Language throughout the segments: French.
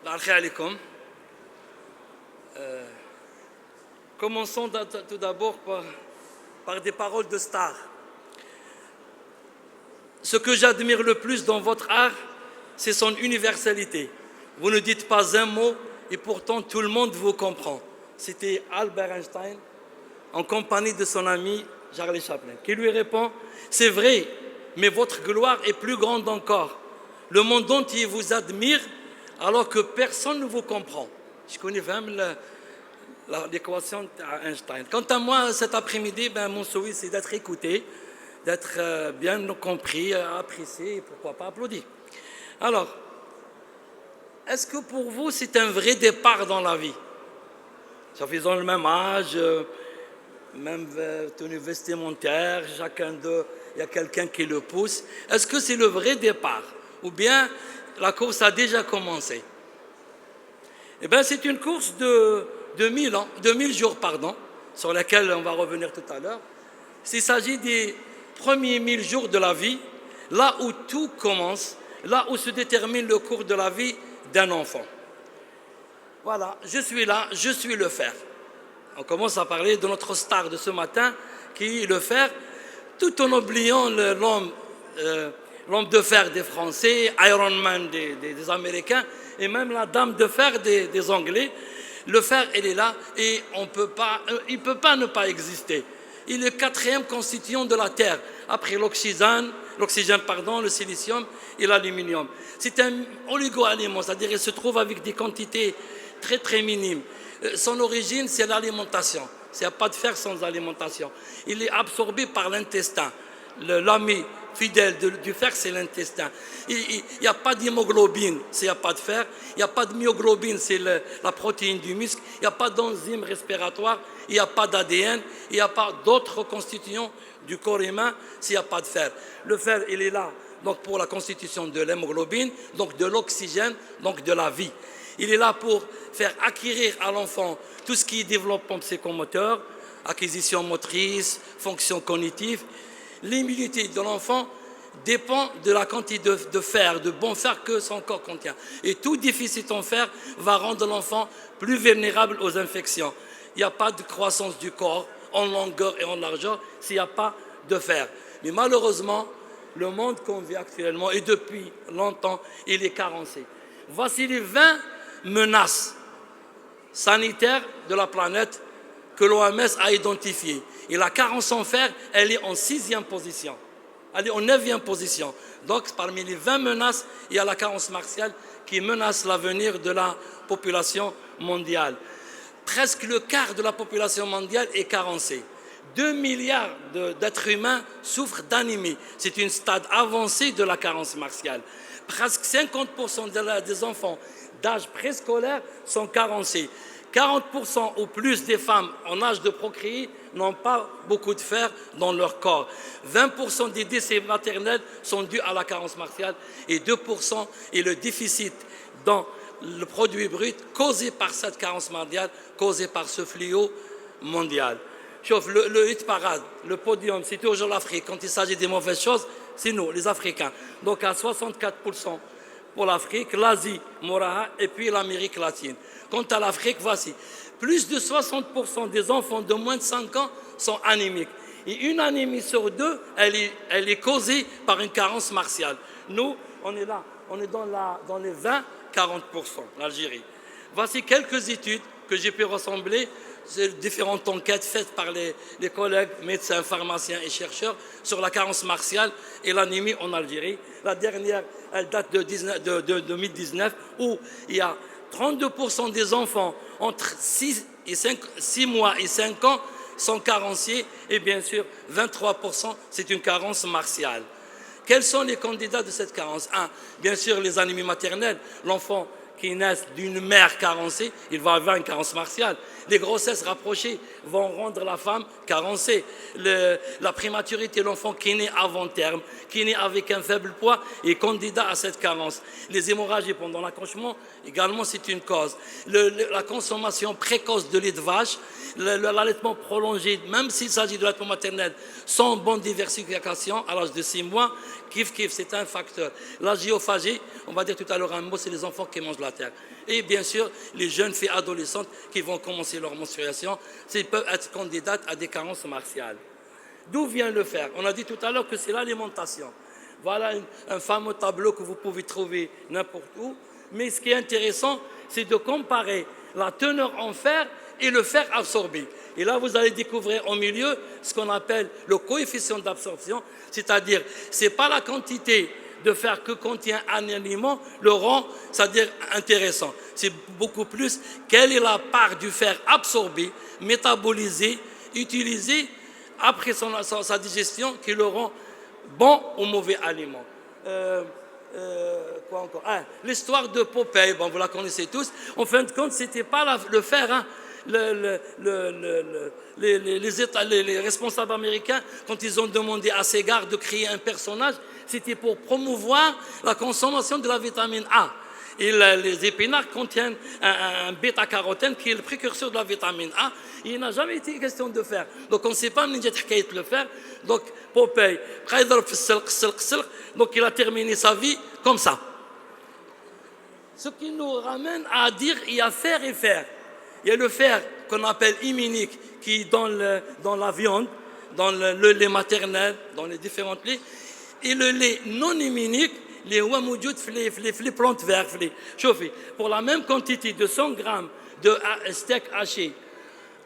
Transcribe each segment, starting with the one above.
Al-Khair alaykoum. Commençons tout d'abord par des paroles de star. Ce que j'admire le plus dans votre art, c'est son universalité. Vous ne dites pas un mot et pourtant tout le monde vous comprend. C'était Albert Einstein en compagnie de son ami Charlie Chaplin qui lui répond « C'est vrai, mais votre gloire est plus grande encore. Le monde entier vous admire alors que personne ne vous comprend. » Je connais vraiment l'équation d'Einstein. Quant à moi, cet après-midi, mon souhait, c'est d'être écouté, d'être bien compris, apprécié et pourquoi pas applaudi. Alors, est-ce que pour vous, c'est un vrai départ dans la vie? Ils ont le même âge, même tenue vestimentaire, chacun d'eux, il y a quelqu'un qui le pousse. Est-ce que c'est le vrai départ? Ou bien la course a déjà commencé? Eh bien, c'est une course de 1000 jours, sur laquelle on va revenir tout à l'heure. Il s'agit des premiers 1000 jours de la vie, là où tout commence, là où se détermine le cours de la vie d'un enfant. Voilà, je suis là, je suis le fer. On commence à parler de notre star de ce matin, qui est le fer, tout en oubliant l'homme de fer des Français, Iron Man des Américains, et même la dame de fer des Anglais. Le fer, il est là et il ne peut pas ne pas exister. Il est le 4e constituant de la Terre, après l'oxygène, le silicium et l'aluminium. C'est un oligoaliment, c'est-à-dire qu'il se trouve avec des quantités très très minimes. Son origine, c'est l'alimentation. Il n'y a pas de fer sans alimentation. Il est absorbé par l'intestin. L'ami fidèle du fer, c'est l'intestin. Il n'y a pas d'hémoglobine s'il n'y a pas de fer. Il n'y a pas de myoglobine, c'est la protéine du muscle. Il n'y a pas d'enzyme respiratoire. Il n'y a pas d'ADN. Il n'y a pas d'autres constituants du corps humain s'il n'y a pas de fer. Le fer, il est là donc pour la constitution de l'hémoglobine, donc de l'oxygène, donc de la vie. Il est là pour faire acquérir à l'enfant tout ce qui est développement psychomoteur, acquisition motrice, fonction cognitive. L'immunité de l'enfant dépend de la quantité de fer, de bon fer que son corps contient. Et tout déficit en fer va rendre l'enfant plus vulnérable aux infections. Il n'y a pas de croissance du corps en longueur et en largeur s'il n'y a pas de fer. Mais malheureusement, le monde qu'on vit actuellement, et depuis longtemps, il est carencé. Voici les 20 menaces sanitaires de la planète que l'OMS a identifiées. Et la carence en fer, elle est en 6e position. Elle est en 9e position. Donc, parmi les 20 menaces, il y a la carence martiale qui menace l'avenir de la population mondiale. Presque le quart de la population mondiale est carencée. 2 milliards d'êtres humains souffrent d'anémie. C'est une stade avancée de la carence martiale. Presque 50% des enfants d'âge préscolaire sont carencés. 40% ou plus des femmes en âge de procréer n'ont pas beaucoup de fer dans leur corps. 20% des décès maternels sont dus à la carence martiale et 2% est le déficit dans le produit brut causé par cette carence mondiale, causé par ce fléau mondial. Sauf le hit parade, le podium, c'est toujours l'Afrique. Quand il s'agit des mauvaises choses, c'est nous, les Africains. Donc à 64% pour l'Afrique, l'Asie, Moraha, et puis l'Amérique latine. Quant à l'Afrique, voici. Plus de 60% des enfants de moins de 5 ans sont anémiques. Et une anémie sur 2, elle est causée par une carence martiale. Nous, on est là, on est dans les 20-40%, l'Algérie. Voici quelques études que j'ai pu rassembler, différentes enquêtes faites par les collègues médecins, pharmaciens et chercheurs sur la carence martiale et l'anémie en Algérie. La dernière, elle date de 2019, où il y a 32% des enfants entre 6 mois et 5 ans sont carencés et bien sûr 23% c'est une carence martiale. Quels sont les candidats de cette carence? Bien sûr les anémies maternelles, l'enfant qui naissent d'une mère carencée, il va avoir une carence martiale. Les grossesses rapprochées vont rendre la femme carencée. La prématurité, l'enfant qui est né avant terme, qui est né avec un faible poids, est candidat à cette carence. Les hémorragies pendant l'accouchement, également, c'est une cause. La consommation précoce de lait de vache, l'allaitement prolongé, même s'il s'agit de l'allaitement maternel, sans bonne diversification à l'âge de 6 mois, kiff, c'est un facteur. La géophagie, on va dire tout à l'heure un mot, c'est les enfants qui mangent la la terre. Et bien sûr, les jeunes filles adolescentes qui vont commencer leur menstruation, ils peuvent être candidates à des carences martiales. D'où vient le fer? On a dit tout à l'heure que c'est l'alimentation. Voilà un fameux tableau que vous pouvez trouver n'importe où. Mais ce qui est intéressant, c'est de comparer la teneur en fer et le fer absorbé. Et là, vous allez découvrir au milieu ce qu'on appelle le coefficient d'absorption, c'est-à-dire, ce n'est pas la quantité de fer que contient un aliment, le rend, c'est-à-dire intéressant. C'est beaucoup plus quelle est la part du fer absorbé, métabolisé, utilisé après sa digestion qui le rend bon ou mauvais aliment. Quoi encore? L'histoire de Popeye, bon, vous la connaissez tous. En fin de compte, ce n'était pas le fer. Hein. Les responsables américains, quand ils ont demandé à Segar de créer un personnage, c'était pour promouvoir la consommation de la vitamine A. Et les épinards contiennent un bêta-carotène qui est le précurseur de la vitamine A. Et il n'a jamais été question de fer. Donc on ne sait pas le faire. Donc Popeye, donc il a terminé sa vie comme ça. Ce qui nous ramène à dire il y a fer et fer. Il y a le fer qu'on appelle immunique qui est dans la viande, dans le lait maternel, dans les différents laits. Et le lait non immunique, les plantes vertes. Pour la même quantité de 100 grammes de steak haché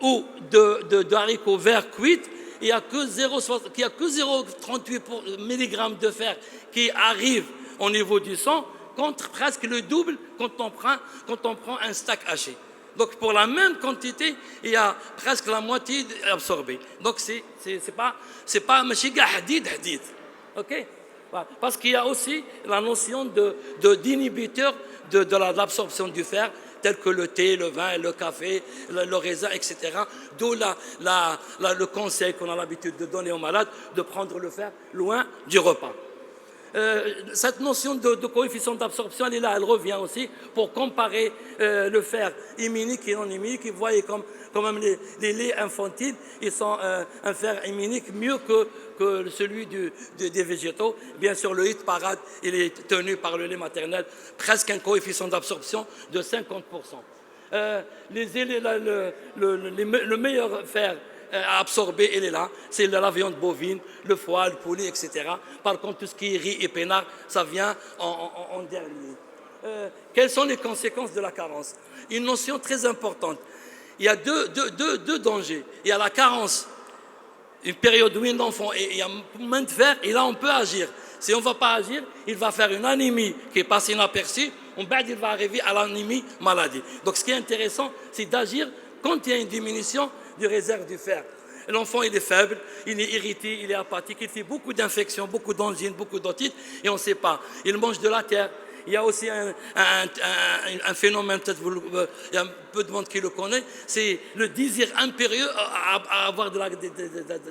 ou de haricots verts cuits, il n'y a que 0,38 mg de fer qui arrive au niveau du sang, contre presque le double quand on prend un steak haché. Donc pour la même quantité, il y a presque la moitié absorbée. Donc c'est pas hadid. OK? Parce qu'il y a aussi la notion d'inhibiteur de l'absorption du fer, tel que le thé, le vin, le café, le raisin, etc. D'où le conseil qu'on a l'habitude de donner aux malades de prendre le fer loin du repas. Cette notion de coefficient d'absorption, elle est là, elle revient aussi pour comparer le fer immunique et non immunique. Vous voyez comme même les laits infantiles, ils sont un fer immunique mieux que celui des végétaux. Bien sûr, le hit parade, il est tenu par le lait maternel, presque un coefficient d'absorption de 50%. Le meilleur fer à absorber, il est là, c'est la viande bovine, le foie, le poulet, etc. Par contre, tout ce qui est riz et épinards, ça vient en dernier. Quelles sont les conséquences de la carence? Une notion très importante. Il y a deux dangers. Il y a la carence, une période où l'enfant il y a moins de fer, et là on peut agir. Si on ne va pas agir, il va faire une anémie qui est passée inaperçue, il va arriver à l'anémie maladie. Donc ce qui est intéressant, c'est d'agir quand il y a une diminution de réserve du fer. L'enfant, il est faible, il est irrité, il est apathique, il fait beaucoup d'infections, beaucoup d'angines, beaucoup d'otites, et on ne sait pas. Il mange de la terre. Il y a aussi un phénomène, peut-être il y a un peu de monde qui le connaît, c'est le désir impérieux à avoir de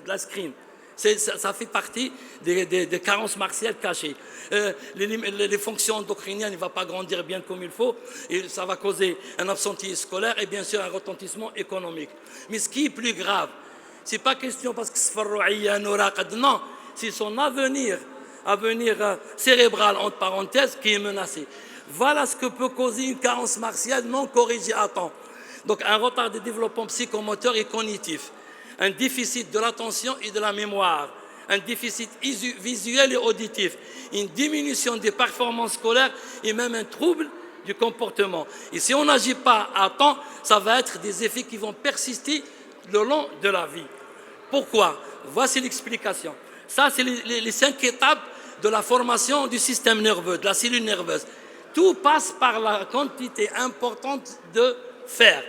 la screen. Ça fait partie des carences martiales cachées. Les fonctions endocriniennes ne vont pas grandir bien comme il faut, et ça va causer un absentéisme scolaire et bien sûr un retentissement économique. Mais ce qui est plus grave, ce n'est pas question parce que non, c'est son avenir cérébral, entre parenthèses, qui est menacé. Voilà ce que peut causer une carence martiale non corrigée à temps. Donc un retard de développement psychomoteur et cognitif, un déficit de l'attention et de la mémoire, un déficit visuel et auditif, une diminution des performances scolaires et même un trouble du comportement. Et si on n'agit pas à temps, ça va être des effets qui vont persister le long de la vie. Pourquoi? Voici l'explication. Ça, c'est les 5 étapes de la formation du système nerveux, de la cellule nerveuse. Tout passe par la quantité importante de fer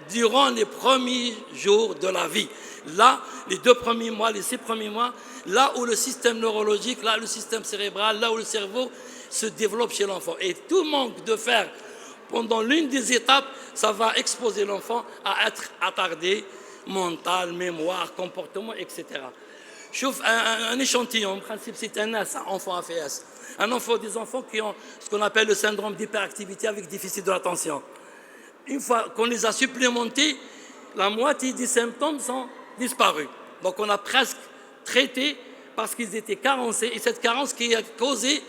durant les premiers jours de la vie. Là, les 2 premiers mois, les 6 premiers mois, là où le système neurologique, là où le système cérébral, là où le cerveau se développe chez l'enfant. Et tout manque de fer pendant l'une des étapes, ça va exposer l'enfant à être attardé, mental, mémoire, comportement, etc. Chauffe un échantillon, en principe c'est un S, un enfant AFS. Des enfants qui ont ce qu'on appelle le syndrome d'hyperactivité avec déficit de l'attention. Une fois qu'on les a supplémentés, la moitié des symptômes sont disparus. Donc on a presque traité parce qu'ils étaient carencés, et cette carence qui a causé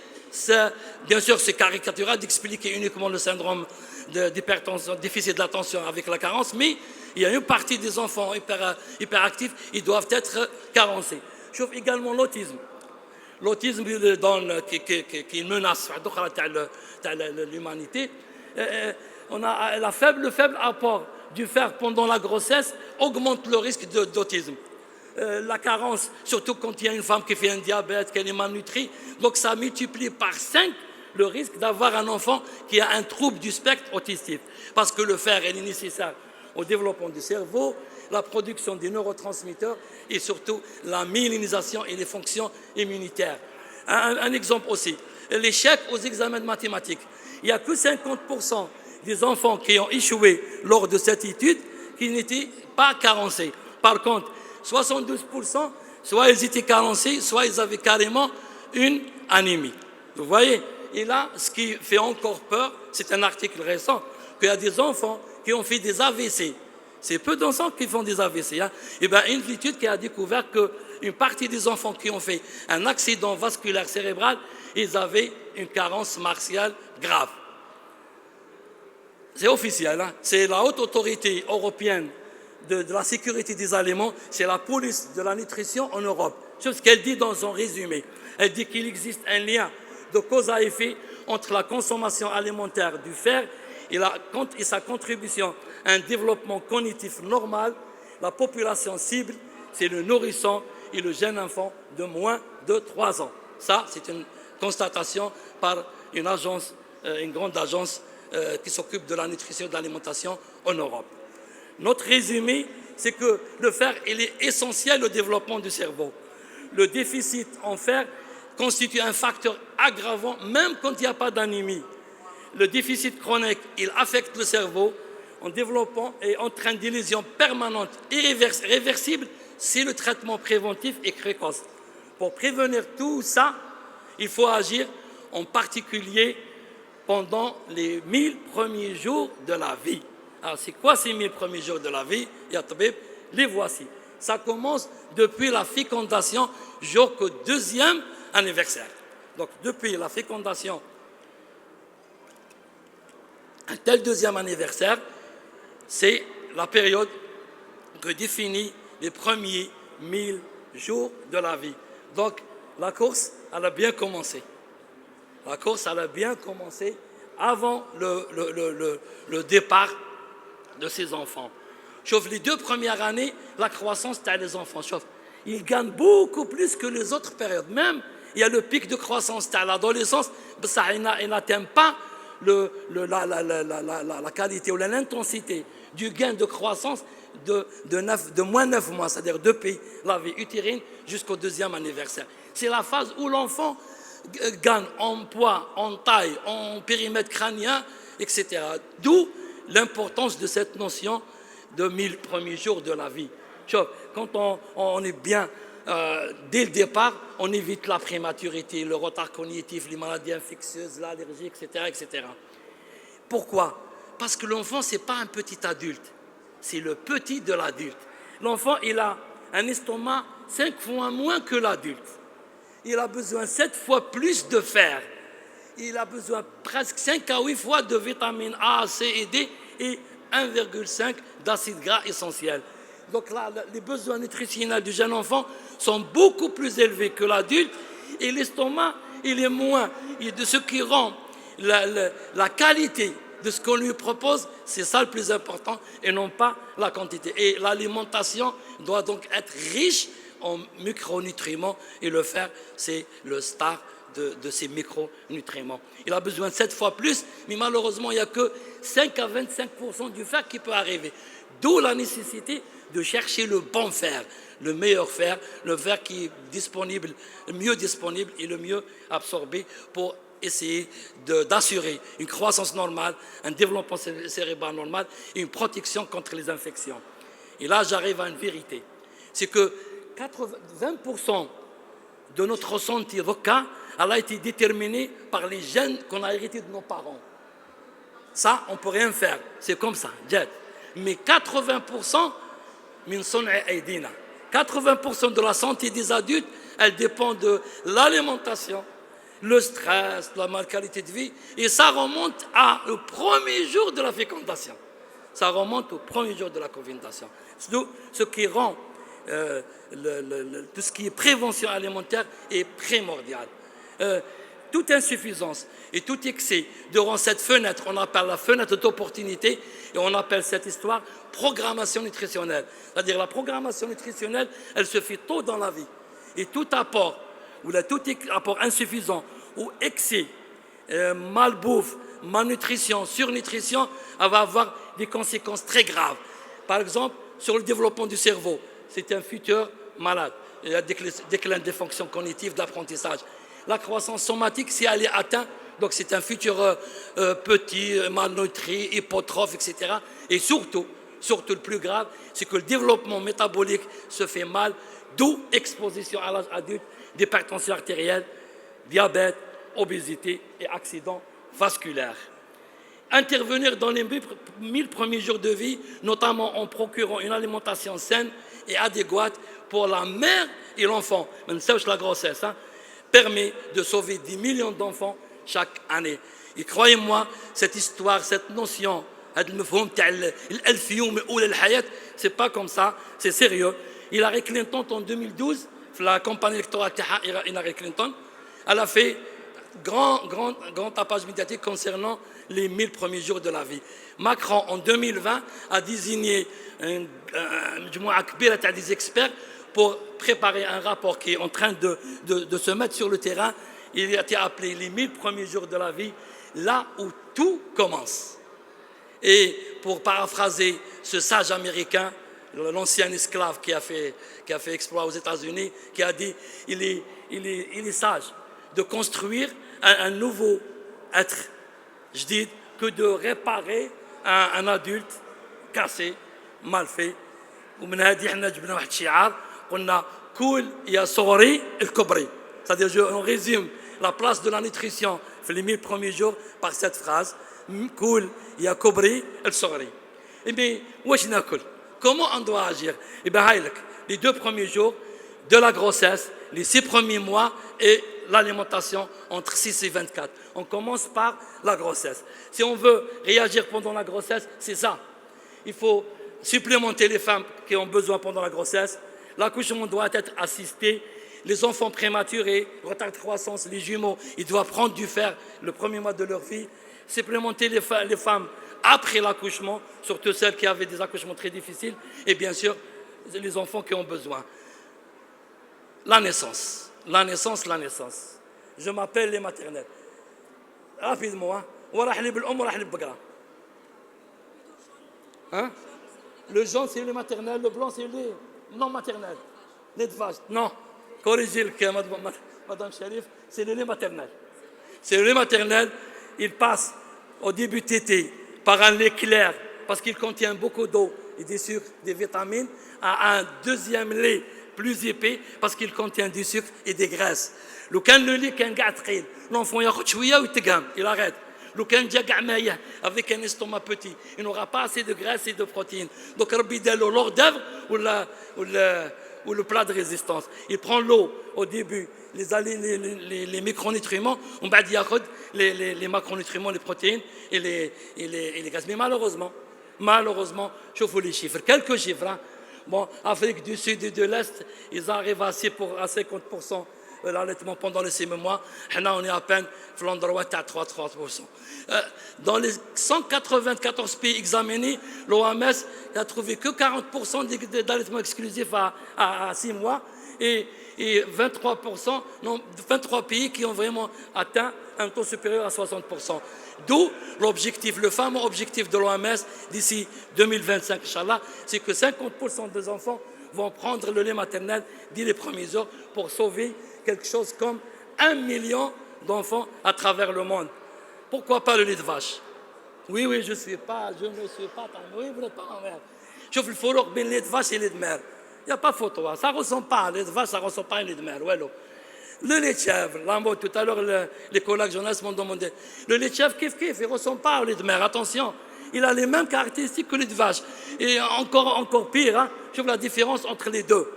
Bien sûr, c'est caricatural d'expliquer uniquement le syndrome d'hypertension, déficit de l'attention avec la carence, mais il y a une partie des enfants hyperactifs, ils doivent être carencés. Je trouve également l'autisme. L'autisme qui menace l'humanité. On a le faible apport du fer pendant la grossesse augmente le risque d'autisme. La carence, surtout quand il y a une femme qui fait un diabète, qu'elle est malnutrie, donc ça multiplie par 5 le risque d'avoir un enfant qui a un trouble du spectre autistique. Parce que le fer est nécessaire au développement du cerveau, la production des neurotransmetteurs et surtout la myélinisation et les fonctions immunitaires. Un exemple aussi, l'échec aux examens de mathématiques. Il n'y a que 50% des enfants qui ont échoué lors de cette étude qui n'étaient pas carencés. Par contre, 72%, soit ils étaient carencés, soit ils avaient carrément une anémie. Vous voyez? Et là, ce qui fait encore peur, c'est un article récent, qu'il y a des enfants qui ont fait des AVC. C'est peu d'enfants qui font des AVC. Hein. Et bien, une étude qui a découvert qu'une partie des enfants qui ont fait un accident vasculaire cérébral, ils avaient une carence martiale grave. C'est officiel, hein. C'est la haute autorité européenne de la sécurité des aliments, c'est la police de la nutrition en Europe. C'est ce qu'elle dit dans son résumé. Elle dit qu'il existe un lien de cause à effet entre la consommation alimentaire du fer et sa contribution à un développement cognitif normal. La population cible, c'est le nourrisson et le jeune enfant de moins de 3 ans. Ça, c'est une constatation par une grande agence qui s'occupe de la nutrition et de l'alimentation en Europe. Notre résumé, c'est que le fer il est essentiel au développement du cerveau. Le déficit en fer constitue un facteur aggravant même quand il n'y a pas d'anémie. Le déficit chronique, il affecte le cerveau en développant et entraîne des lésions permanentes irréversibles si le traitement préventif est précoce. Pour prévenir tout ça, il faut agir en particulier pendant les 1000 premiers jours de la vie. Alors, c'est quoi ces 1000 premiers jours de la vie? Les voici. Ça commence depuis la fécondation jusqu'au 2e anniversaire. Donc, depuis la fécondation, un tel 2e anniversaire, c'est la période que définit les premiers 1000 jours de la vie. Donc, la course, elle a bien commencé. La course, elle a bien commencé avant le départ de ces enfants. Sauf les 2 premières années, la croissance, c'est les enfants. Sauf, ils gagnent beaucoup plus que les autres périodes. Même, il y a le pic de croissance, c'est à l'adolescence, ça n'atteint pas la qualité ou l'intensité du gain de croissance de moins 9 mois, c'est-à-dire depuis la vie utérine jusqu'au 2e anniversaire. C'est la phase où l'enfant gagne en poids, en taille, en périmètre crânien, etc. D'où l'importance de cette notion de 1000 premiers jours de la vie. Quand on est bien, dès le départ, on évite la prématurité, le retard cognitif, les maladies infectieuses, l'allergie, etc., etc. Pourquoi? Parce que l'enfant, ce n'est pas un petit adulte, c'est le petit de l'adulte. L'enfant, il a un estomac 5 fois moins que l'adulte. Il a besoin 7 fois plus de fer. Il a besoin presque 5 à 8 fois de vitamines A, C et D et 1,5 d'acides gras essentiels. Donc là, les besoins nutritionnels du jeune enfant sont beaucoup plus élevés que l'adulte et l'estomac, il est moins. Et de ce qui rend la qualité de ce qu'on lui propose, c'est ça le plus important et non pas la quantité. Et l'alimentation doit donc être riche en micronutriments et le fer, c'est le star de ces micronutriments. Il a besoin de 7 fois plus, mais malheureusement, il n'y a que 5 à 25% du fer qui peut arriver. D'où la nécessité de chercher le bon fer, le meilleur fer, le fer qui est disponible, le mieux disponible et le mieux absorbé pour essayer d'assurer une croissance normale, un développement cérébral normal et une protection contre les infections. Et là, j'arrive à une vérité. C'est que 20% de notre santé ROCA, elle a été déterminée par les gènes qu'on a hérités de nos parents. Ça, on ne peut rien faire. C'est comme ça, mais 80%, 80% de la santé des adultes, elle dépend de l'alimentation, le stress, la mauvaise qualité de vie. Et ça remonte au premier jour de la fécondation. Ça remonte au premier jour de la fécondation. Ce qui rend tout ce qui est prévention alimentaire est primordial. Toute insuffisance et tout excès durant cette fenêtre, on appelle la fenêtre d'opportunité et on appelle cette histoire programmation nutritionnelle. C'est-à-dire la programmation nutritionnelle, elle se fait tôt dans la vie. Et tout apport, tout apport insuffisant ou excès, malbouffe, malnutrition, surnutrition, elle va avoir des conséquences très graves. Par exemple, sur le développement du cerveau, c'est un futur malade. Il y a déclin des fonctions cognitives, d'apprentissage. La croissance somatique, si elle est atteinte, donc c'est un futur petit, malnutri, hypotrophe, etc. Et surtout le plus grave, c'est que le développement métabolique se fait mal, d'où exposition à l'âge adulte d'hypertension artérielle, diabète, obésité et accidents vasculaires. Intervenir dans les 1000 premiers jours de vie, notamment en procurant une alimentation saine et adéquate pour la mère et l'enfant, même sèche la grossesse, permet de sauver 10 millions d'enfants chaque année. Et croyez-moi, cette histoire, cette notion, c'est pas comme ça, c'est sérieux. Hillary Clinton, en 2012, la campagne électorale Hillary Clinton, elle a fait grand tapage médiatique concernant les 1000 premiers jours de la vie. Macron, en 2020, a désigné des experts pour préparer un rapport qui est en train de se mettre sur le terrain. Il a été appelé les 1000 premiers jours de la vie, là où tout commence. Et pour paraphraser ce sage américain, l'ancien esclave qui a fait exploit aux États-Unis, qui a dit il est sage de construire un nouveau être, je dis, que de réparer un adulte cassé, mal fait. ومن هذه احنا جبنا واحد الشعار قلنا كول يا صغري الكبري. C'est-à-dire on résume la place de la nutrition les 1000 premiers jours par cette phrase كول يا كبري الصغري. Eh bien, واش ناكل? Comment on doit agir? Eh bien, les 2 premiers jours de la grossesse, les 6 premiers mois et l'alimentation entre 6 et 24. On commence par la grossesse. Si on veut réagir pendant la grossesse, c'est ça. Il faut supplémenter les femmes qui ont besoin pendant la grossesse. L'accouchement doit être assisté. Les enfants prématurés, retard de croissance, les jumeaux, ils doivent prendre du fer le premier mois de leur vie. Supplémenter les femmes après l'accouchement, surtout celles qui avaient des accouchements très difficiles. Et bien sûr, les enfants qui ont besoin. La naissance. Je m'appelle les maternelles. Rapidement, hein? Le jaune, c'est le maternel, le blanc, c'est le non maternel. Lait de vache. Non. Corrigez Madame Sharif, c'est le lait maternel. C'est le lait maternel, il passe au début tété par un lait clair, parce qu'il contient beaucoup d'eau et des sucres, des vitamines, à un deuxième lait plus épais, parce qu'il contient du sucre et des graisses. Le lait كان قاعد ثقيل, l'enfant ياخذ شويه ويتقام, il arrête. Avec un estomac petit, il n'aura pas assez de graisse et de protéines. Donc, Rabbi donne l'hors d'œuvre ou le plat de résistance. Il prend l'eau au début, les micronutriments, on va dire les macronutriments, les protéines et les gaz. Mais malheureusement, je vous les chiffres. Quelques chiffres. Hein. Bon, Afrique du Sud et de l'Est, ils arrivent à 50%. L'allaitement pendant les 6 mois, on est à peine à 3%. Dans les 194 pays examinés, l'OMS a trouvé que 40% d'allaitement exclusif à 6 mois et 23 pays qui ont vraiment atteint un taux supérieur à 60%. D'où l'objectif, le fameux objectif de l'OMS d'ici 2025, Inch'Allah, c'est que 50% des enfants vont prendre le lait maternel dès les premiers jours pour sauver quelque chose comme 1 million d'enfants à travers le monde. Pourquoi pas le lait de vache? Oui, je ne suis pas. Oui, vous n'êtes pas en mer. Je vous le faut le lait de vache et le lait de mer. Il n'y a pas photo. Ça ne ressemble pas. Le lait de vache, ça ne ressemble pas à un lait de mer. Le lait de chèvre, tout à l'heure, les collègues journalistes m'ont demandé. Le lait de chèvre, kiff, il ne ressemble pas au lait de mer. Attention, il a les mêmes caractéristiques que le lait de vache. Et encore pire, hein, je vois la différence entre les deux.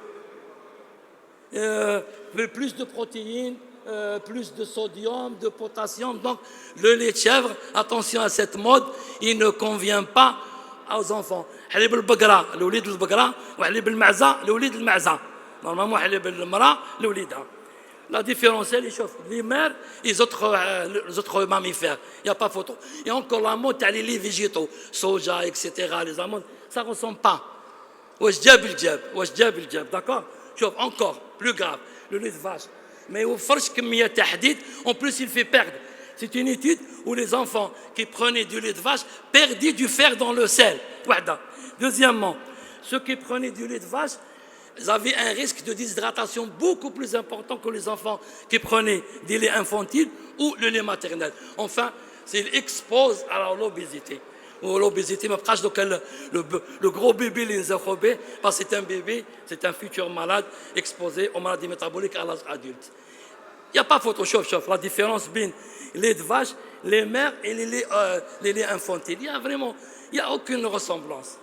Plus de protéines, plus de sodium, de potassium. Donc, le lait de chèvre, attention à cette mode, il ne convient pas aux enfants. حليب البقرة لوليد البقرة وحليب المعزة لوليد المعزة. Normalement, حليب المرأة لوليدها. La différence, c'est les mères et les autres mammifères. Il n'y a pas photo. Et encore la mode, les laits végétaux, soja, etc., les amandes, ça ne ressemble pas. Wesh jab el jab, d'accord? Encore, plus grave, le lait de vache. Mais au force كمية تحديد, en plus il fait perdre. C'est une étude où les enfants qui prenaient du lait de vache perdaient du fer dans le sel. Deuxièmement, ceux qui prenaient du lait de vache, ils avaient un risque de déshydratation beaucoup plus important que les enfants qui prenaient des laits infantiles ou le lait maternel. Enfin, ils exposent à l'obésité. L'obésité, le gros bébé, parce que c'est un bébé, c'est un futur malade exposé aux maladies métaboliques à l'âge adulte. Il n'y a pas photo, la différence entre les laits de vache, les mères et les laits infantiles. Il n'y a aucune ressemblance.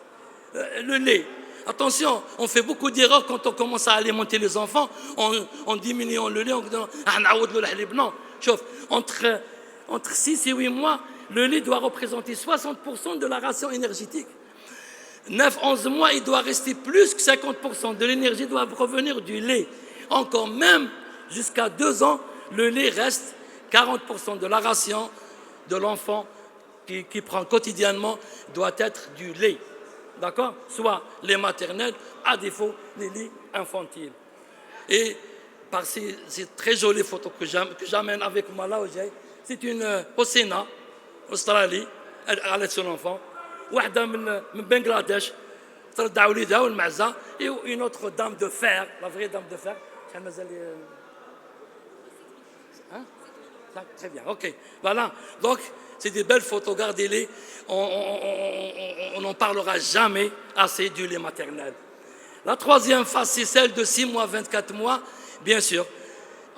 Le lait. Attention, on fait beaucoup d'erreurs quand on commence à alimenter les enfants en diminuant le lait, en disant non. Entre 6 et 8 mois, le lait doit représenter 60% de la ration énergétique. 9-11 mois, il doit rester plus que 50% de l'énergie doit provenir du lait. Encore même jusqu'à 2 ans, le lait reste 40% de la ration de l'enfant qui prend quotidiennement doit être du lait. D'accord? Soit les maternelles, à défaut les laits infantiles. Et par ces très jolies photos que j'amène avec moi là, c'est au Sénat, Australie, elle est son enfant. Une Bangladesh, et une autre dame de fer, la vraie dame de fer. Très bien, ok. Voilà, donc c'est des belles photos, gardez-les. On n'en parlera jamais assez du lait maternel. La troisième phase, c'est celle de 6 mois, 24 mois. Bien sûr,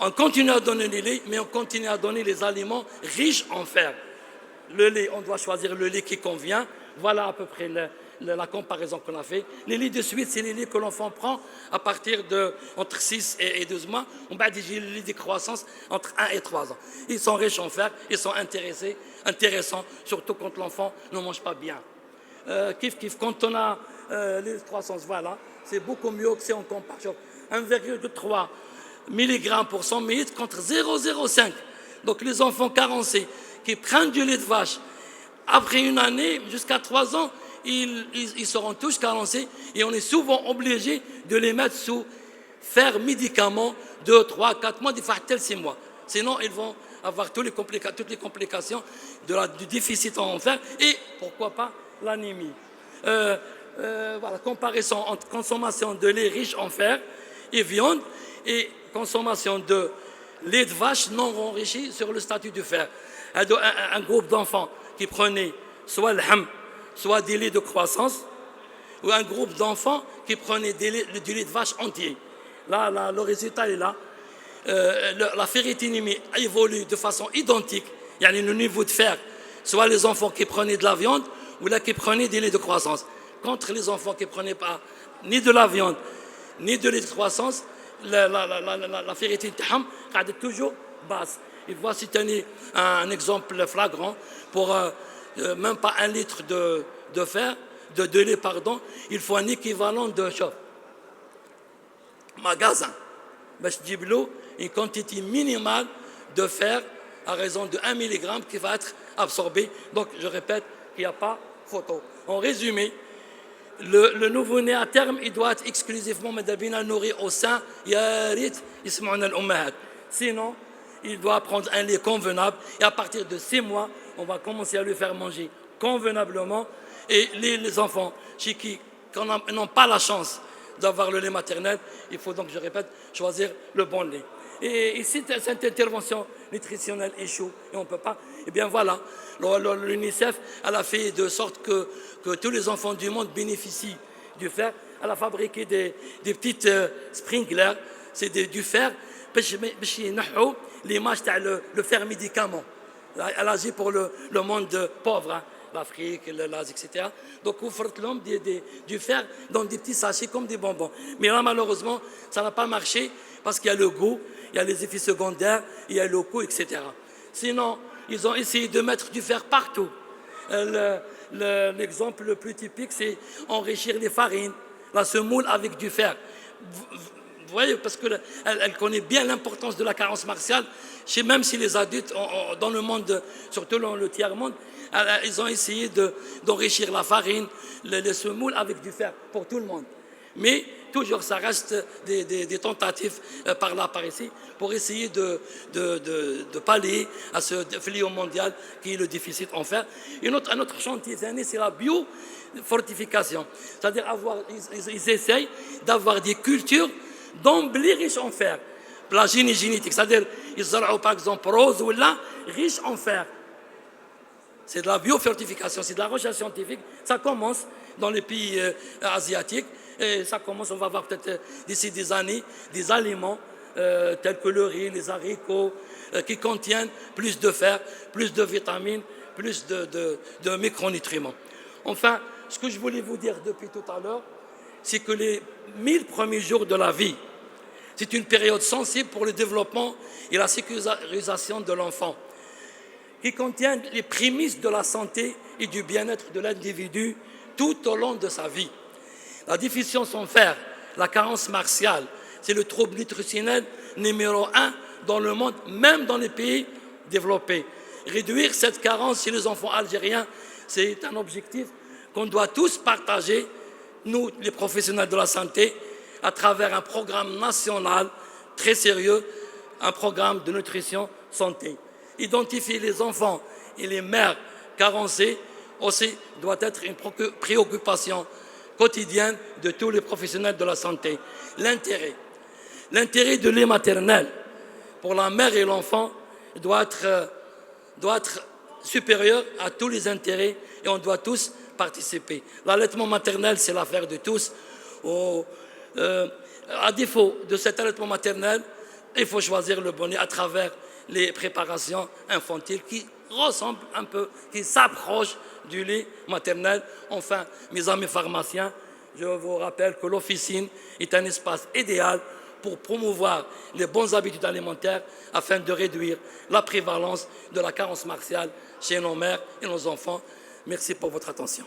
on continue à donner les laits, mais on continue à donner les aliments riches en fer. Le lait, on doit choisir le lait qui convient. Voilà à peu près la comparaison qu'on a fait. Les laits de suite, c'est les laits que l'enfant prend à partir entre 6 et 12 mois. On va dire les laits de croissance entre 1 et 3 ans. Ils sont riches en fer, ils sont intéressants, surtout quand l'enfant ne mange pas bien. Quand on a les de croissance, voilà, c'est beaucoup mieux que si on compare 1,3 mg pour 100 ml contre 0,05. Donc les enfants carencés qui prennent du lait de vache, après une année, jusqu'à 3 ans, ils seront tous carencés et on est souvent obligé de les mettre sous fer médicaments 2, 3, 4 mois, des fois 6 mois. Sinon, ils vont avoir toutes les complications du déficit en fer et, pourquoi pas, l'anémie. Voilà, comparaison entre consommation de lait riche en fer et viande et consommation de lait de vache non enrichi sur le statut du fer. Un groupe d'enfants qui prenaient soit le ham, soit des laits de croissance, ou un groupe d'enfants qui prenaient du lait de vache entier. Là, le résultat est là. La ferritinémie évolue de façon identique. Il y a le niveau de fer, soit les enfants qui prenaient de la viande, ou là qui prenaient des laits de croissance. Contre les enfants qui ne prenaient pas ni de la viande, ni de lait de croissance, la ferritinité est toujours basse. Et voici un exemple flagrant pour même pas 1 litre de fer, de lait, pardon, il faut un équivalent de magasin. Une quantité minimale de fer à raison de 1 mg qui va être absorbé. Donc, je répète, il n'y a pas photo. En résumé, le nouveau-né à terme, il doit être exclusivement nourri au sein. Sinon, il doit prendre un lait convenable et à partir de 6 mois, on va commencer à lui faire manger convenablement. Et les enfants qui n'ont pas la chance d'avoir le lait maternel, il faut donc, je répète, choisir le bon lait. Et si cette intervention nutritionnelle échoue et on ne peut pas, eh bien voilà, l'UNICEF elle a fait de sorte que tous les enfants du monde bénéficient du fer. Elle a fabriqué des petites sprinklers, c'est du fer, l'image le fer médicament. Elle agit pour le monde pauvre. Hein. l'Afrique, l'Asie, etc. Donc, vous faites l'homme du fer dans des petits sachets comme des bonbons. Mais là, malheureusement, ça n'a pas marché parce qu'il y a le goût, il y a les effets secondaires, il y a le coût, etc. Sinon, ils ont essayé de mettre du fer partout. L'exemple le plus typique, c'est enrichir les farines, la semoule avec du fer. Vous voyez, parce qu'elle connaît bien l'importance de la carence martiale, même si les adultes, dans le monde, surtout dans le tiers-monde, ils ont essayé d'enrichir la farine, les semoules avec du fer pour tout le monde. Mais toujours, ça reste des tentatives par là, par ici, pour essayer de pallier à ce fléau mondial qui est le déficit en fer. Un autre chantier cette année, c'est la biofortification. C'est-à-dire, ils essayent d'avoir des cultures d'emblée riches en fer. La génétique, c'est-à-dire, ils auront par exemple rose ou là, riche en fer. C'est de la biofortification, c'est de la recherche scientifique. Ça commence dans les pays asiatiques. Et ça commence, on va voir peut-être d'ici des années, des aliments tels que le riz, les haricots, qui contiennent plus de fer, plus de vitamines, plus de micronutriments. Enfin, ce que je voulais vous dire depuis tout à l'heure, c'est que les 1000 premiers jours de la vie, c'est une période sensible pour le développement et la sécurisation de l'enfant, qui contient les prémices de la santé et du bien-être de l'individu tout au long de sa vie. La déficience en fer, la carence martiale, c'est le trouble nutritionnel numéro 1 dans le monde, même dans les pays développés. Réduire cette carence chez les enfants algériens, c'est un objectif qu'on doit tous partager, nous, les professionnels de la santé, à travers un programme national très sérieux, un programme de nutrition santé. Identifier les enfants et les mères carencées aussi doit être une préoccupation quotidienne de tous les professionnels de la santé. L'intérêt de lait maternel pour la mère et l'enfant doit être supérieur à tous les intérêts et on doit tous participer. L'allaitement maternel, c'est l'affaire de tous. À défaut de cet allaitement maternel, il faut choisir le bon lait à travers les préparations infantiles qui ressemblent un peu, qui s'approchent du lait maternel. Enfin, mes amis pharmaciens, je vous rappelle que l'officine est un espace idéal pour promouvoir les bonnes habitudes alimentaires afin de réduire la prévalence de la carence martiale chez nos mères et nos enfants. Merci pour votre attention.